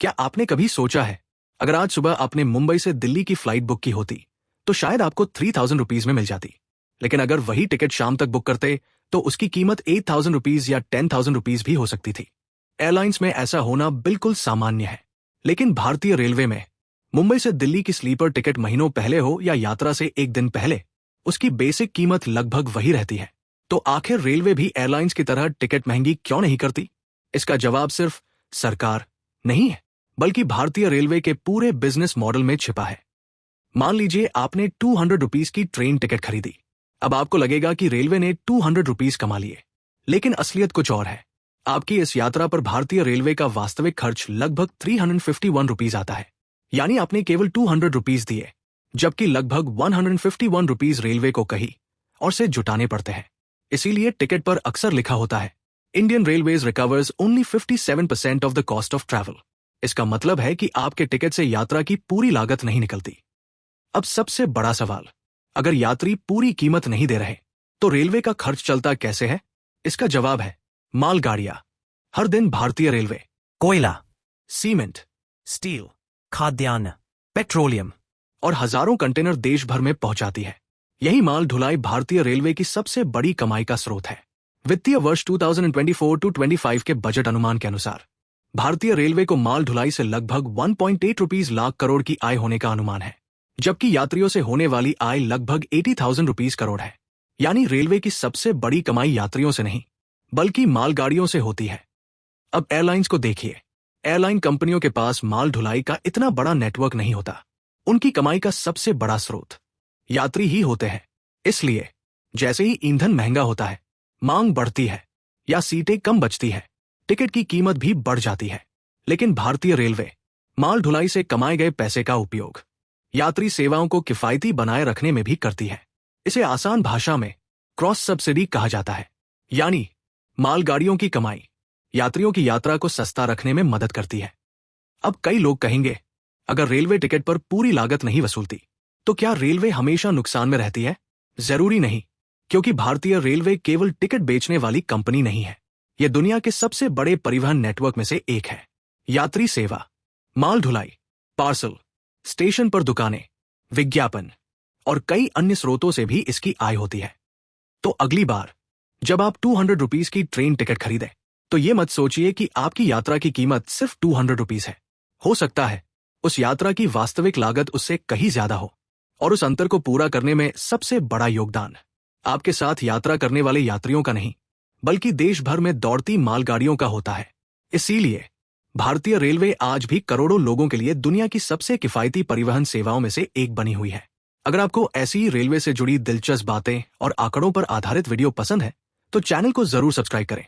क्या आपने कभी सोचा है, अगर आज सुबह आपने मुंबई से दिल्ली की फ्लाइट बुक की होती तो शायद आपको 3000 रुपीज में मिल जाती, लेकिन अगर वही टिकट शाम तक बुक करते तो उसकी कीमत 8000 रुपीज या 10,000 रुपीज भी हो सकती थी। एयरलाइंस में ऐसा होना बिल्कुल सामान्य है, लेकिन भारतीय रेलवे में मुंबई से दिल्ली की स्लीपर टिकट महीनों पहले हो या यात्रा से एक दिन पहले, उसकी बेसिक कीमत लगभग वही रहती है। तो आखिर रेलवे भी एयरलाइंस की तरह टिकट महंगी क्यों नहीं करती? इसका जवाब सिर्फ सरकार नहीं है, बल्कि भारतीय रेलवे के पूरे बिजनेस मॉडल में छिपा है। मान लीजिए आपने 200 रुपीज की ट्रेन टिकट खरीदी। अब आपको लगेगा कि रेलवे ने 200 रुपीज कमा लिए, लेकिन असलियत कुछ और है। आपकी इस यात्रा पर भारतीय रेलवे का वास्तविक खर्च लगभग 351 रुपीज आता है, यानी आपने केवल 200 रुपीज दिए, जबकि लगभग 151 रुपीज रेलवे को कही और से जुटाने पड़ते हैं। इसीलिए टिकट पर अक्सर लिखा होता है, Indian railways recovers only 57% of the cost of travel. इसका मतलब है कि आपके टिकट से यात्रा की पूरी लागत नहीं निकलती। अब सबसे बड़ा सवाल, अगर यात्री पूरी कीमत नहीं दे रहे तो रेलवे का खर्च चलता कैसे है? इसका जवाब है मालगाड़ियां। हर दिन भारतीय रेलवे कोयला, सीमेंट, स्टील, खाद्यान्न, पेट्रोलियम और हजारों कंटेनर देश भर में पहुंचाती है। यही माल ढुलाई भारतीय रेलवे की सबसे बड़ी कमाई का स्रोत है। वित्तीय वर्ष 2024-25 के बजट अनुमान के अनुसार भारतीय रेलवे को माल ढुलाई से लगभग 1.8 रुपीज लाख करोड़ की आय होने का अनुमान है, जबकि यात्रियों से होने वाली आय लगभग 80,000 रुपीज करोड़ है। यानी रेलवे की सबसे बड़ी कमाई यात्रियों से नहीं, बल्कि मालगाड़ियों से होती है। अब एयरलाइंस को देखिए, एयरलाइन कंपनियों के पास माल ढुलाई का इतना बड़ा नेटवर्क नहीं होता। उनकी कमाई का सबसे बड़ा स्रोत यात्री ही होते हैं। इसलिए जैसे ही ईंधन महंगा होता है, मांग बढ़ती है या सीटें कम बचती है, टिकट की कीमत भी बढ़ जाती है। लेकिन भारतीय रेलवे माल ढुलाई से कमाए गए पैसे का उपयोग यात्री सेवाओं को किफायती बनाए रखने में भी करती है। इसे आसान भाषा में क्रॉस सब्सिडी कहा जाता है, यानी मालगाड़ियों की कमाई यात्रियों की यात्रा को सस्ता रखने में मदद करती है। अब कई लोग कहेंगे, अगर रेलवे टिकट पर पूरी लागत नहीं वसूलती तो क्या रेलवे हमेशा नुकसान में रहती है? जरूरी नहीं, क्योंकि भारतीय रेलवे केवल टिकट बेचने वाली कंपनी नहीं है। यह दुनिया के सबसे बड़े परिवहन नेटवर्क में से एक है। यात्री सेवा, माल ढुलाई, पार्सल, स्टेशन पर दुकानें, विज्ञापन और कई अन्य स्रोतों से भी इसकी आय होती है। तो अगली बार जब आप 200 रुपीज की ट्रेन टिकट खरीदें तो ये मत सोचिए कि आपकी यात्रा की कीमत सिर्फ 200 रुपीज है। हो सकता है उस यात्रा की वास्तविक लागत उससे कहीं ज्यादा हो, और उस अंतर को पूरा करने में सबसे बड़ा योगदान आपके साथ यात्रा करने वाले यात्रियों का नहीं, बल्कि देश भर में दौड़ती मालगाड़ियों का होता है। इसीलिए भारतीय रेलवे आज भी करोड़ों लोगों के लिए दुनिया की सबसे किफायती परिवहन सेवाओं में से एक बनी हुई है। अगर आपको ऐसी ही रेलवे से जुड़ी दिलचस्प बातें और आंकड़ों पर आधारित वीडियो पसंद है तो चैनल को जरूर सब्सक्राइब करें